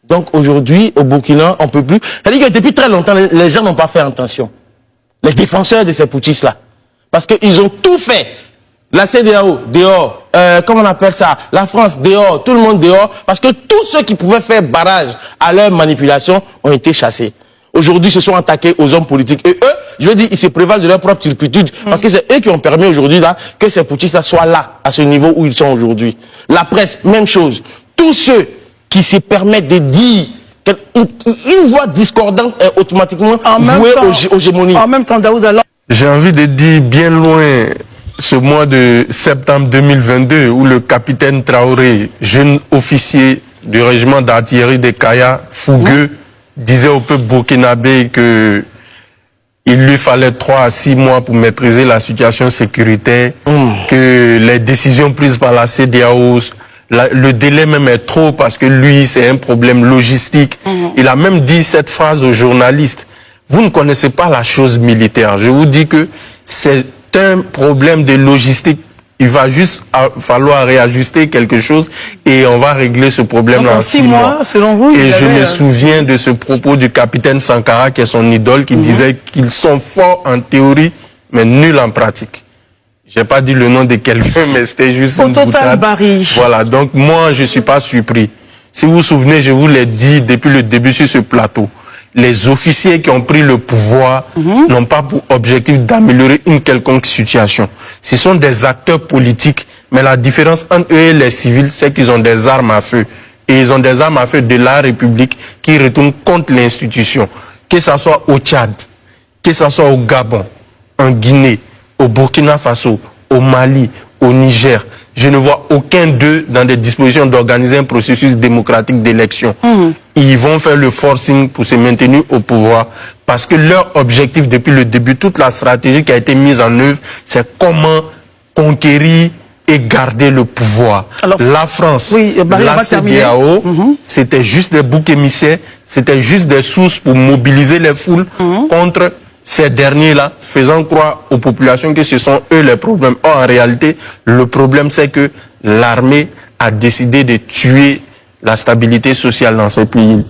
Donc aujourd'hui, au Burkina, on ne peut plus. C'est-à-dire que depuis très longtemps, les gens n'ont pas fait attention. Les défenseurs de ces putschistes-là. Parce qu'ils ont tout fait. La CEDEAO, dehors. Comment on appelle ça? La France, dehors. Tout le monde dehors. Parce que tous ceux qui pouvaient faire barrage à leur manipulation ont été chassés. Aujourd'hui, se sont attaqués aux hommes politiques. Et eux, je veux dire, ils se prévalent de leur propre turpitude. Parce que c'est eux qui ont permis aujourd'hui là que ces putschistes soient là, à ce niveau où ils sont aujourd'hui. La presse, même chose. Tous ceux qui se permettent de dire une voix discordante est automatiquement vouée aux gémonies. En même temps, Daoud, alors... J'ai envie de dire bien loin ce mois de septembre 2022 où le capitaine Traoré, jeune officier du régiment d'artillerie des Kaya, fougueux, disait au peuple burkinabé que il lui fallait 3 à 6 mois pour maîtriser la situation sécuritaire, que les décisions prises par la CEDEAO, le délai même est trop parce que lui, c'est un problème logistique. Il a même dit cette phrase aux journalistes. Vous ne connaissez pas la chose militaire. Je vous dis que c'est un problème de logistique. Il va juste falloir réajuster quelque chose et on va régler ce problème-là en 6 mois. Selon vous, et je me souviens de ce propos du capitaine Sankara, qui est son idole, qui disait qu'ils sont forts en théorie, mais nuls en pratique. J'ai pas dit le nom de quelqu'un, mais c'était juste une boutade. Voilà, donc moi, je suis pas surpris. Si vous vous souvenez, je vous l'ai dit depuis le début sur ce plateau. Les officiers qui ont pris le pouvoir n'ont pas pour objectif d'améliorer une quelconque situation. Ce sont des acteurs politiques, mais la différence entre eux et les civils, c'est qu'ils ont des armes à feu. Et ils ont des armes à feu de la République qui retournent contre l'institution. Que ce soit au Tchad, que ce soit au Gabon, en Guinée, au Burkina Faso, au Mali, au Niger. Je ne vois aucun d'eux dans des dispositions d'organiser un processus démocratique d'élection. Ils vont faire le forcing pour se maintenir au pouvoir parce que leur objectif depuis le début, toute la stratégie qui a été mise en œuvre, c'est comment conquérir et garder le pouvoir. Alors, la France, la CEDEAO, c'était juste des boucs émissaires, c'était juste des sources pour mobiliser les foules contre ces derniers-là, faisant croire aux populations que ce sont eux les problèmes. Or, en réalité, le problème, c'est que l'armée a décidé de tuer la stabilité sociale dans ces pays.